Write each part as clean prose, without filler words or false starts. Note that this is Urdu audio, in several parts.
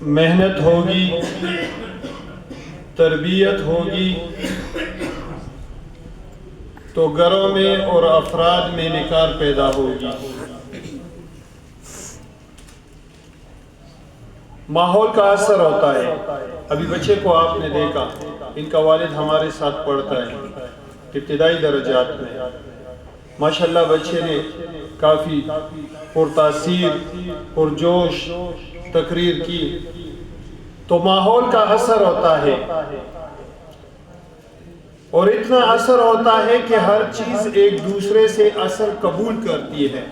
محنت ہوگی، تربیت ہوگی تو گھروں میں اور افراد میں نکار پیدا ہوگی۔ ماحول کا اثر ہوتا ہے۔ ابھی بچے کو آپ نے دیکھا، ان کا والد ہمارے ساتھ پڑھتا ہے ابتدائی درجات میں، ماشاءاللہ بچے نے کافی پرتاثیر پرجوش تقریر کی، تو ماحول کا اثر ہوتا ہے، اور اتنا اثر ہوتا ہے کہ ہر چیز ایک دوسرے سے اثر قبول کرتی ہے۔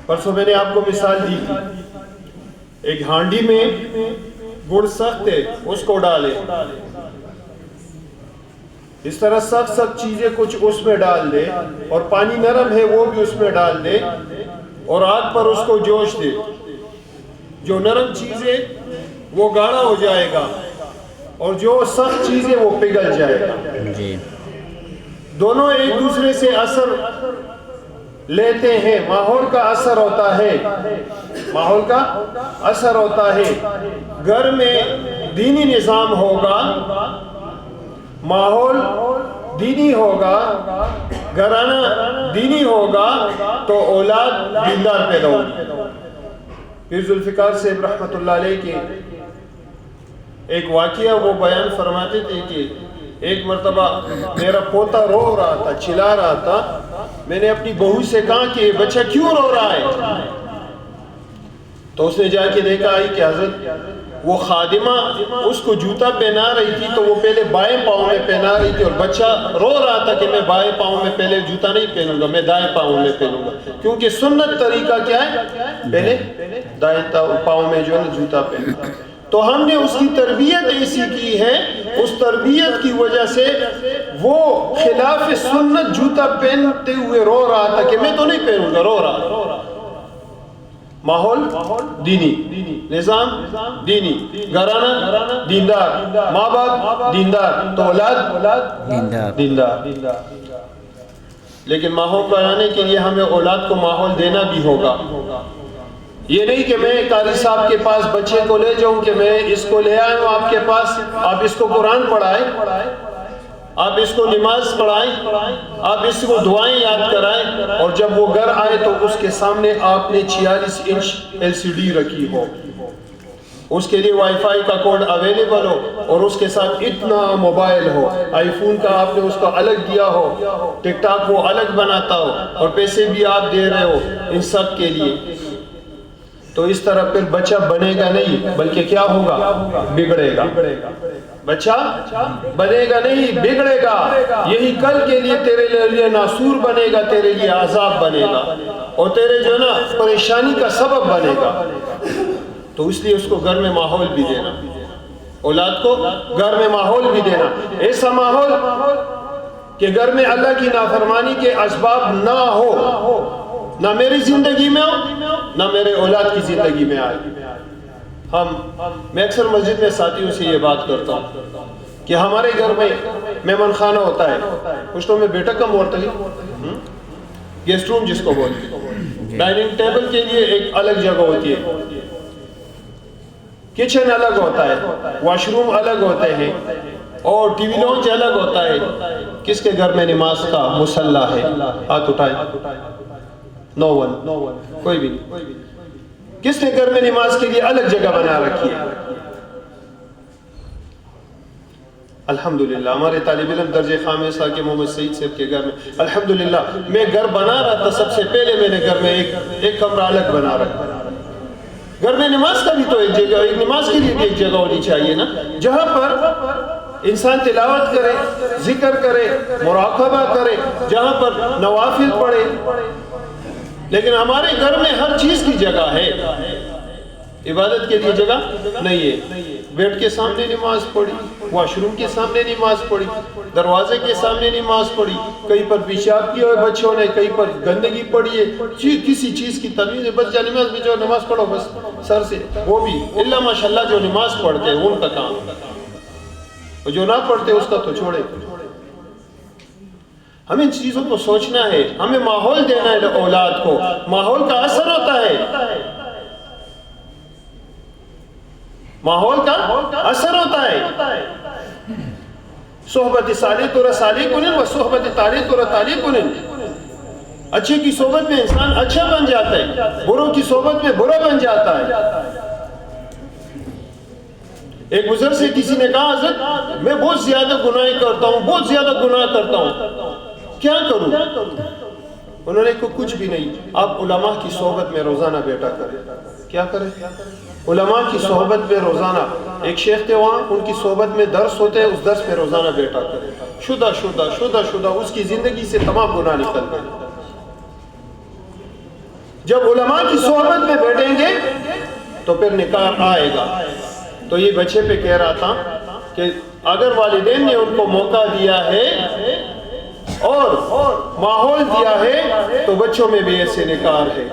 پرسوں میں نے آپ کو مثال دی تھی، ایک ہانڈی میں گڑ سخت ہے، اس کو ڈالے، اس طرح سخت چیزیں کچھ اس میں ڈال دے، اور پانی نرم ہے وہ بھی اس میں ڈال دے، اور آگ پر اس کو جوش دے، جو نرم چیزیں وہ گاڑھا ہو جائے گا، اور جو سخت چیزیں وہ پگھل جائے گا۔ دونوں ایک دوسرے سے اثر لیتے ہیں، ماحول کا اثر ہوتا ہے، ماحول کا اثر ہوتا ہے۔ گھر میں دینی نظام ہوگا، ماحول دینی ہوگا، گھرانہ دینی ہوگا تو اولاد دیندار پیدا ہوگی۔ پیر ذوالفقار صاحب رحمۃ اللہ علیہ کے ایک واقعہ وہ بیان فرماتے تھے کہ ایک مرتبہ میرا پوتا رو رہا تھا، چلا رہا تھا، میں نے اپنی بہو سے کہا کہ بچہ کیوں رو رہا ہے؟ تو اس نے جا کے دیکھا کہ حضرت وہ خادمہ اس کو جوتا پہنا رہی تھی، تو وہ پہلے بائیں پاؤں میں پہنا رہی تھی، اور بچہ رو رہا تھا کہ میں بائیں پاؤں میں پہلے جوتا نہیں پہنوں گا، میں دائیں پاؤں میں پہنوں گا، کیونکہ سنت طریقہ کیا ہے؟ پہلے دائیں پاؤں میں جو ہے جوتا پہننا۔ تو ہم نے اس کی تربیت ایسی کی ہے، اس تربیت کی وجہ سے وہ خلاف سنت جوتا پہنتے ہوئے رو رہا تھا کہ میں تو نہیں پہنوں گا، رو رہا۔ ماحول دینی، نظام دینی، گھرانہ دیندار، ماں باپ دیندار، تو اولاد دیندار۔ لیکن ماحول بنانے کے لیے ہمیں اولاد کو ماحول دینا بھی ہوگا۔ یہ نہیں کہ میں قاری صاحب کے پاس بچے کو لے جاؤں کہ میں اس کو لے آیا ہوں آپ کے پاس، آپ اس کو قرآن پڑھائیں، آپ اس کو نماز پڑھائیں، آپ اس کو دعائیں یاد کرائیں، اور جب وہ گھر آئے تو اس کے سامنے آپ نے 46 انچ LCD رکھی ہو، اس کے لیے وائی فائی کا کوڈ اویلیبل ہو، اور اس کے ساتھ اتنا موبائل ہو، آئی فون کا آپ نے اس کو الگ دیا ہو، ٹک ٹاک وہ الگ بناتا ہو، اور پیسے بھی آپ دے رہے ہو ان سب کے لیے، تو اس طرح پھر بچہ بنے گا نہیں بلکہ کیا ہوگا؟ بگڑے گا۔ بچہ بنے گا نہیں، بگڑے گا، یہی کل کے لیے تیرے لیے ناسور بنے گا، تیرے لیے عذاب بنے گا، اور تیرے جو نا پریشانی کا سبب بنے گا۔ تو اس لیے اس کو گھر میں ماحول بھی دینا، اولاد کو گھر میں ماحول بھی دینا، ایسا ماحول کہ گھر میں اللہ کی نافرمانی کے اسباب نہ ہو، نہ میری زندگی میں ہو، نہ میرے اولاد کی زندگی میں آئے۔ میں اکثر مسجد میں ساتھیوں سے یہ بات کرتا ہوں کہ ہمارے گھر میں مہمان خانہ ہوتا ہے، پشتوں میں بیٹا کم ہوتا ہے، گیسٹ روم جس کو بولتے ہیں، ڈائننگ ٹیبل کے لیے ایک الگ جگہ ہوتی ہے، کچن الگ ہوتا ہے، واش روم الگ ہوتے ہیں، اور ٹی وی لانچ الگ ہوتا ہے۔ کس کے گھر میں نماز کا مصلی ہے؟ ہاتھ اٹھائے۔ نو ون، کوئی بھی نہیں۔ کس نے گھر میں نماز کے لیے الگ جگہ بنا رکھی ہے؟ الحمدللہ ہمارے طالب علم درجہ خامسہ کے محمد سعید صاحب کے گھر میں الحمدللہ میں گھر بنا رہا تھا، سب سے پہلے میں نے گھر میں ایک کمرہ الگ بنا رکھا۔ گھر میں نماز کا بھی تو ایک جگہ، ایک نماز کے لیے بھی ایک جگہ ہونی چاہیے نا، جہاں پر انسان تلاوت کرے، ذکر کرے، مراقبہ کرے، جہاں پر نوافل پڑھے۔ لیکن ہمارے گھر میں ہر چیز کی جگہ ہے، عبادت کے لیے جگہ نہیں ہے۔ بیڈ کے سامنے نماز پڑھی، واش روم کے سامنے نماز پڑھی، دروازے کے سامنے نماز پڑھی، کہیں پر پیشاب کیا ہوئے بچوں نے، کہیں پر گندگی پڑی ہے، کسی چیز کی تمیز ہے، بس جا نماز بھی جو نماز پڑھو بس سر سے، وہ بھی اللہ ماشاءاللہ جو نماز پڑھتے ہیں ان کا کام، اور جو نہ پڑھتے اس کا تو چھوڑے۔ ہمیں ان چیزوں کو سوچنا ہے، ہمیں ماحول دینا ہے اولاد کو، ماحول کا اثر ہوتا ہے۔ ماحول کا اثر ہوتا ہے. صحبت صالح تر صالح کنن و صحبت طالح تر طالح کنن. اچھے کی صحبت میں انسان اچھا بن جاتا ہے، بروں کی صحبت میں برا بن جاتا ہے. ایک بزرگ سے کسی نے کہا حضرت میں بہت زیادہ گناہ کرتا ہوں، بہت زیادہ گناہ کرتا ہوں، کیا کروں؟ انہوں نے کچھ بھی نہیں، آپ علماء کی صحبت میں روزانہ بیٹھا کریں. کیا کریں؟ علماء کی صحبت میں روزانہ. ایک شیخ تھے وہاں، ان کی صحبت میں درس ہوتے، اس درس میں روزانہ بیٹھا کریں. شدہ اس کی زندگی سے تمام گناہ نکل گئے. جب علماء کی صحبت میں بیٹھیں گے تو پھر نکاح آئے گا. تو یہ بچے پہ کہہ رہا تھا کہ اگر والدین نے ان کو موقع دیا ہے اور ماحول دیا ہے تو بچوں میں بھی ایسے نکاح ہے.